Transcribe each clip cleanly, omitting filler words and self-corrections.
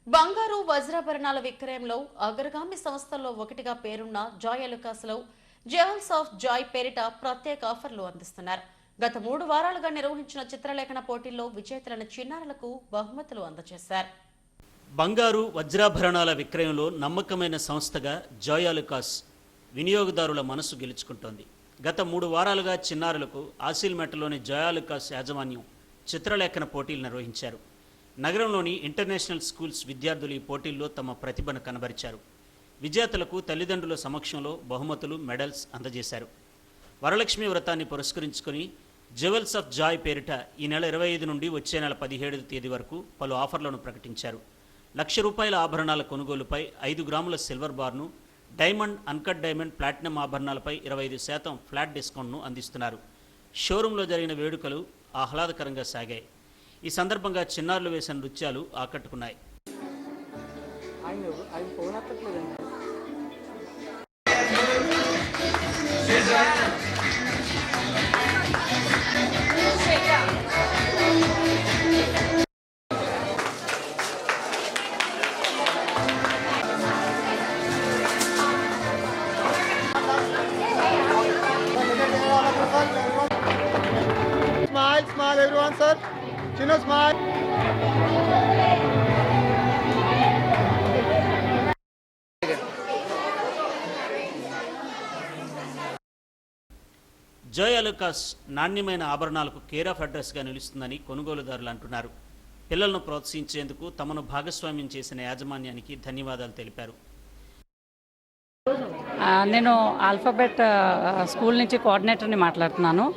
బంగారు వజ్రాభరణాల విక్రయంలో అగ్రగామి సంస్థల్లో ఒకటిగా పేరున్న జాయ్ అలుకాస్లో జ్యువెల్స్ ఆఫ్ జాయ్ పేరిట ప్రత్యేక ఆఫర్లు అందిస్తున్నారు. గత 3 వారాలుగా నిర్వహించిన చిత్రలేఖన పోటీల్లో విజేతలైన చిన్నారులకు బహుమతులు అందజేశారు. బంగారు వజ్రాభరణాల విక్రయంలో నమ్మకమైన సంస్థగా జాయ్ అలుకాస్ వినియోగదారుల మనసు గెలుచుకుంటోంది. గత 3 వారాలుగా చిన్నారులకు ఆసిల్మెట్లోని జాయ్ అలుకాస్ యాజమాన్యం చిత్రలేఖన పోటీలు నిర్వహించారు. నగరంలోని ఇంటర్నేషనల్ స్కూల్స్ విద్యార్థులు ఈ పోటీల్లో తమ ప్రతిభను కనబరిచారు. విజేతలకు తల్లిదండ్రుల సమక్షంలో బహుమతులు, మెడల్స్ అందజేశారు. వరలక్ష్మి వ్రతాన్ని పురస్కరించుకొని జ్యువెల్స్ ఆఫ్ జాయ్ పేరిట ఈ నెల 25 నుండి వచ్చే నెల 17వ తేదీ వరకు పలు ఆఫర్లను ప్రకటించారు. ₹1,00,000 ఆభరణాల కొనుగోలుపై 5 గ్రాముల సిల్వర్ బార్ను, డైమండ్, అన్కట్ డైమండ్, ప్లాటినం ఆభరణాలపై 25% ఫ్లాట్ డిస్కౌంట్ను అందిస్తున్నారు. షోరూంలో జరిగిన వేడుకలు ఆహ్లాదకరంగా సాగాయి. ఈ సందర్భంగా చిన్నారులు వేసిన నృత్యాలు ఆకట్టుకున్నాయి. Smile, smile everyone, sir. Chino, smile. Joy Alukkas నాణ్యమైన ఆభరణాలకు కేర్ ఆఫ్ అడ్రస్గా నిలుస్తుందని కొనుగోలుదారులు అంటున్నారు. పిల్లలను ప్రోత్సహించేందుకు తమను భాగస్వామ్యం చేసిన యాజమాన్యానికి ధన్యవాదాలు తెలిపారు. నేను ఆల్ఫాబెట్ స్కూల్ నుంచి కోఆర్డినేటర్ని మాట్లాడుతున్నాను.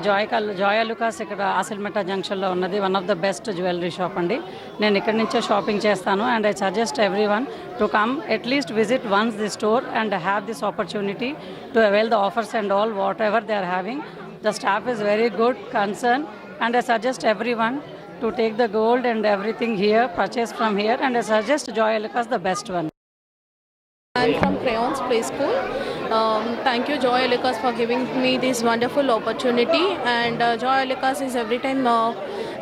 జాయ్ అలుకాస్ ఇక్కడ ఆసిల్మెట జంక్షన్లో ఉన్నది one of the best jewellery shop అండి. నేను ఇక్కడి నుంచే షాపింగ్ చేస్తాను and I suggest everyone to come at least visit once the store and have this opportunity to avail the offers and all whatever they are having. The staff is very good, concern, and I suggest everyone to take the gold and everything here, purchase from here, and I suggest Joy Alucas the best one. I'm from Crayons Play School. Thank you Joy Alucas for giving me this wonderful opportunity, and Joy Alucas is every time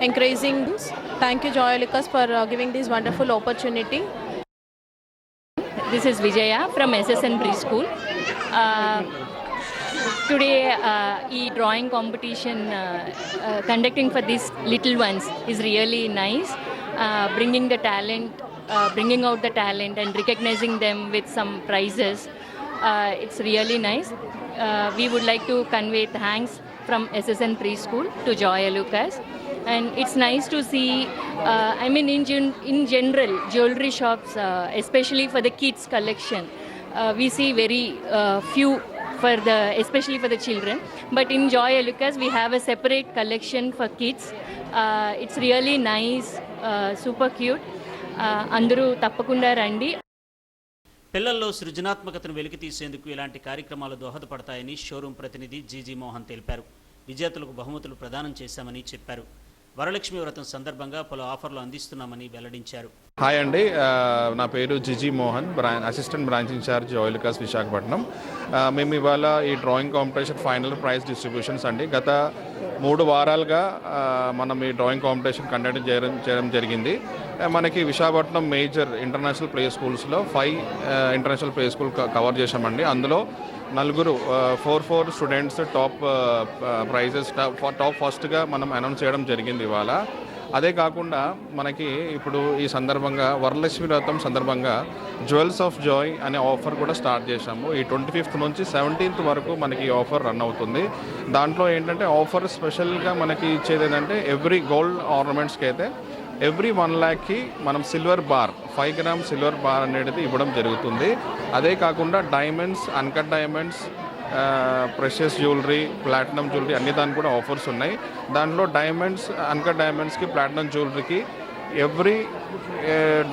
encouraging. Thank you Joy Alucas for giving this wonderful opportunity. This is Vijaya from SSN Preschool. Today drawing competition conducting for these little ones is really nice, bringing the talent, bringing out the talent and recognizing them with some prizes. It's really nice. We would like to convey thanks from SSN Preschool to Joy Alucas, and it's nice to see in general jewelry shops, especially for the kids collection, we see very few especially for the children, but in Joy Alucas we have a separate collection for kids. It's really nice, super cute. Andaru tappakunda randi. పిల్లల్లో సృజనాత్మకతను వెలికితీసేందుకు ఇలాంటి కార్యక్రమాలు దోహదపడతాయని showroom ప్రతినిధి GG Mohan తెలిపారు. విజేతలకు బహుమతులు ప్రదానం చేశామని చెప్పారు. వరలక్ష్మి వ్రతం సందర్భంగా పలు ఆఫర్లు అందిస్తున్నామని వెల్లడించారు. హాయ్ అండి, నా పేరు Jiji Mohan, assistant branch incharge Joy Alukkas Visakhapatnam. మేము ఇవాళ ఈ drawing competition final prize distributions అండి. గత 3 వారాలుగా మనం ఈ డ్రాయింగ్ కాంపిటీషన్ కండక్ట్ చేయడం జరిగింది. మనకి విశాఖపట్నం మేజర్ ఇంటర్నేషనల్ ప్లే స్కూల్స్లో 5 ఇంటర్నేషనల్ ప్లే స్కూల్ కవర్ చేశామండి. అందులో 4 స్టూడెంట్స్ టాప్ ప్రైజెస్ టాప్ ఫస్ట్గా మనం అనౌన్స్ చేయడం జరిగింది ఇవాళ. అదే కాకుండా మనకి ఇప్పుడు ఈ సందర్భంగా వరలక్ష్మి వ్రతం సందర్భంగా జ్యువెల్స్ ఆఫ్ జాయ్ అనే ఆఫర్ కూడా స్టార్ట్ చేశాము. ఈ 25th నుంచి 17th వరకు మనకి ఈ ఆఫర్ రన్ అవుతుంది. దాంట్లో ఏంటంటే ఆఫర్ స్పెషల్గా మనకి ఇచ్చేది ఏంటంటే ఎవ్రీ గోల్డ్ ఆర్నమెంట్స్కి అయితే ఎవ్రీ 1 lakhకి మనం silver bar 5 gram silver bar అనేది ఇవ్వడం జరుగుతుంది. అదే కాకుండా diamonds, uncut diamonds, precious jewellery, platinum jewellery అన్ని దానికి కూడా ఆఫర్స్ ఉన్నాయి. దాంట్లో డైమండ్స్, అన్కట్ డైమండ్స్కి, ప్లాటినం జ్యువెలరీకి ఎవ్రీ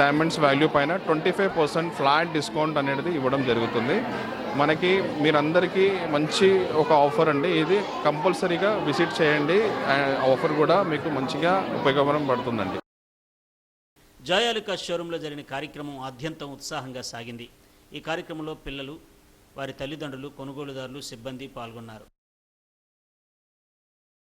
డైమండ్స్ వాల్యూ పైన 25% ఫ్లాట్ డిస్కౌంట్ అనేది ఇవ్వడం జరుగుతుంది. మనకి మీరందరికీ మంచి ఒక ఆఫర్ అండి. ఇది కంపల్సరీగా విజిట్ చేయండి. ఆఫర్ కూడా మీకు మంచిగా ఉపయోగపడుతుందండి. జాయ్ అలుకాస్ షోరూంలో జరిగిన కార్యక్రమం అత్యంత ఉత్సాహంగా సాగింది. ఈ కార్యక్రమంలో పిల్లలు, వారి తల్లిదండ్రులు, కొనుగోలుదారులు, సిబ్బంది పాల్గొన్నారు.